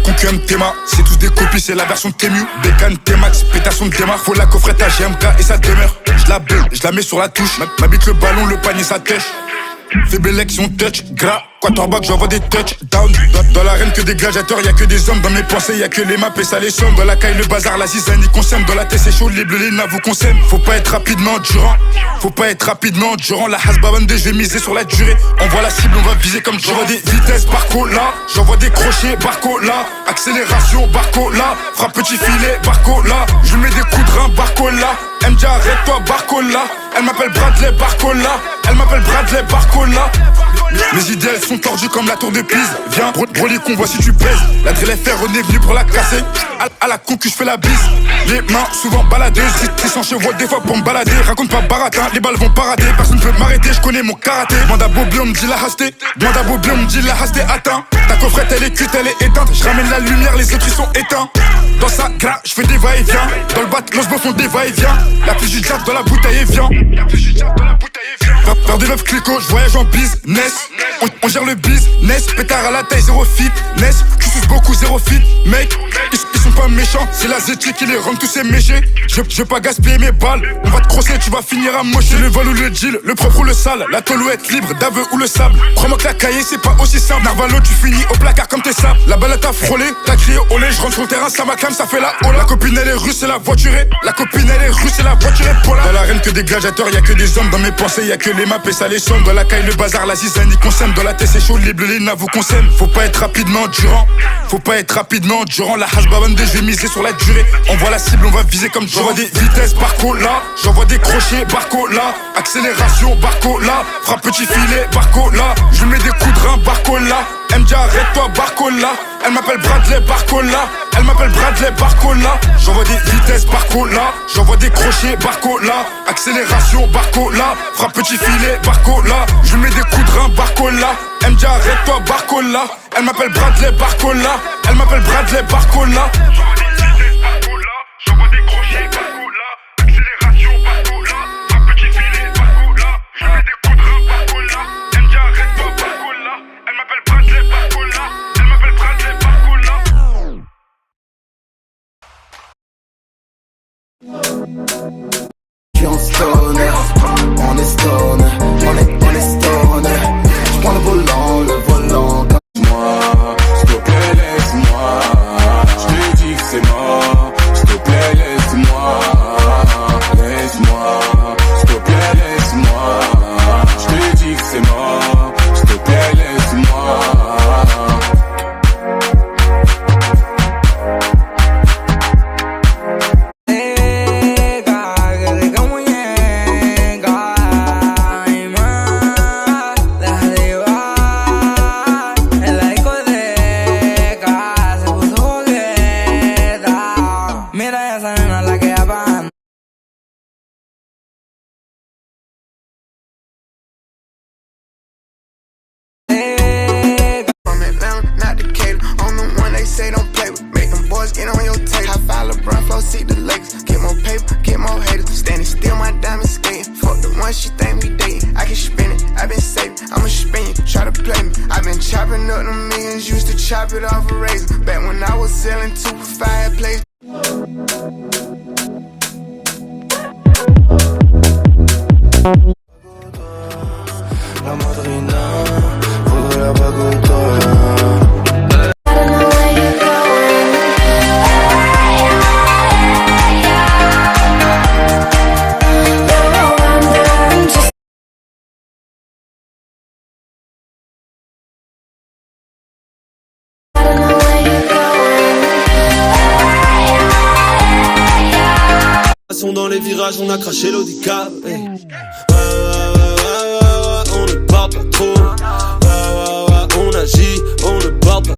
concu MTMA. C'est tous des copies, c'est la version Temu. Bécane, T-Max, pétation de démarre. Faut la coffrette à GMK et ça demeure. Je la bulle, je la mets sur la touche. M'habite le ballon, le panier, ça tèche. Fais Bélection, touch, gras. Quarterback, j'envoie des touchdowns. Dans l'arène que des gladiateurs, y'a que des hommes. Dans mes pensées, y'a que les maps et ça les somme. Dans la caille, le bazar, la zizanie qu'on sème. Dans la tête, c'est chaud, les bleus, les navos qu'on sème. Faut pas être rapidement endurant. Faut pas être rapidement endurant. La Hasba 22, je vais miser sur la durée. On voit la cible, on va viser comme j'envoie des vitesses, barco là. J'envoie des crochets, barco là. Accélération, barco là. Frappe petit filet, barco là. Je mets des coups de rein, barco là. Elle me dit arrête-toi, barco là. Elle m'appelle Bradley, barco là. Elle m'appelle Bradley, barco là. Mes idées elles sont tordues comme la tour de Pise. Viens, Broly qu'on voit si tu pèses. La drill FR, on est venu pour la casser. À la concu, je fais la bise. Les mains souvent baladeuses. Tristan chevaux des fois pour me balader. Raconte pas baratin, les balles vont pas rater. Personne ne peut m'arrêter, je connais mon karaté. Demande à Bobby, on me dit la hasté. Demande à Bobby, on me dit la hasté atteint. Ta coffrette elle est cuite, elle est éteinte. Je ramène la lumière, les autres ils sont éteints. Dans sa gras, je fais des va-et-vient. Dans le bat, l'os font des va-et-vient. La plus du diable dans la bouteille et vient. Faire des meufs clico, je voyage en business. On gère le business, pétard à la taille, zéro fitness. Tu suces beaucoup, zéro fit, mec. Ils sont pas méchants, c'est la zétique qui les rend tous ces méchés. Je veux pas gaspiller mes balles, on va te crosser, tu vas finir à mocher. Le vol ou le deal, le propre ou le sale, la tolouette libre, d'aveu ou le sable. Crois-moi que la cahier c'est pas aussi simple. Narvalo, tu finis au placard comme tes sables. La balle t'a frôlé, t'as crié olé, je rentre sur le terrain, ça m'acclame, ça fait la hola. La copine elle est russe, c'est la voiturée. La copine elle est russe, c'est la voiturée pour la. Dans l'arène que des gladiateurs, y'a que des hommes. Dans mes pensées, y'a que les maps et ça les somme. Dans la caille, le bazar, la zizanie qu'on sème. Dans la tête, c'est chaud, les bleus, les navos qu'on sème. Faut pas être rapidement endurant. Faut pas être rapidement endurant. La Hasba 22, je vais miser sur la durée. On voit la cible, on va viser comme j'envoie des vitesses, barco là. J'envoie des crochets, barco là. Accélération, barco là. Frappe petit filet, barco là. Je mets des coups de rein, barco là. Elle me dit arrête-toi, barco là. Elle m'appelle Bradley, barco là. Elle m'appelle Bradley, barco là. J'envoie des vitesses, barco là. J'envoie des crochets, barco là. Accélération, barco là. Frappe petit filet, barco là. Je mets des coups de rein, barco là. Elle me dit arrête-toi, barco là. Elle m'appelle Bradley, barco là. Elle m'appelle Bradley, barco là. J'envoie des crochets, barco là. Accélération, barco là. Frappe petit filet, barco là. Je mets des coups de rein, barco là. Elle me dit arrête-toi, barco là. Elle m'appelle Bradley, barco là. Elle m'appelle Bradley, barco là. J'suis en stoner, on est stoner, on est stoner. J'prends le volant, moi, s'il te plaît laisse-moi. J'te dis que c'est mort, s'il te plaît laisse-moi. Laisse-moi, s'il te plaît laisse-moi. J'te dis que c'est mort, s'il te plaît laisse-moi. Chop it off a razor. Back when I was selling 2 for 5 plays. La madrina, voudrait pas goûter. Dans les virages, on a craché l'Audicap. Hey. On ne parle pas trop. On agit, on ne parle pas.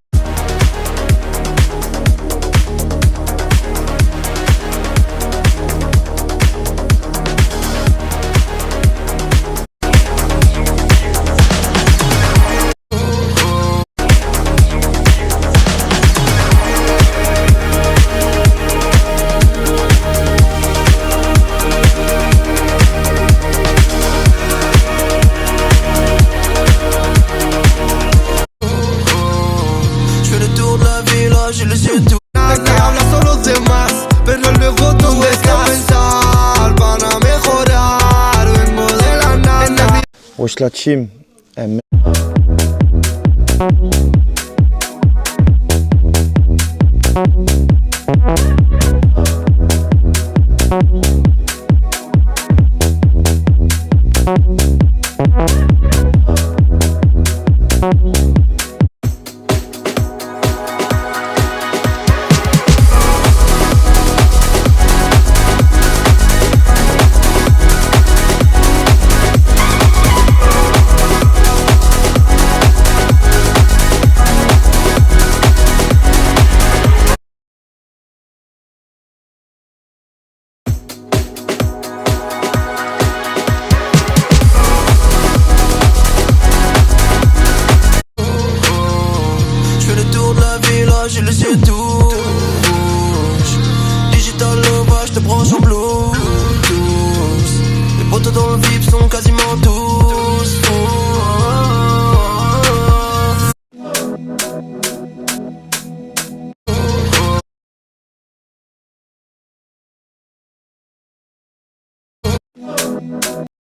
villa, j'ai les yeux tout. Que hablas son los demás, pero luego ¿dónde estás? Pensar, van a mejorar, vengo de la nada. wesh la team. J'ai les yeux tout rouges. Digital Nova, je te branche en Bluetooth. Les potos dans le VIP sont quasiment tous fous.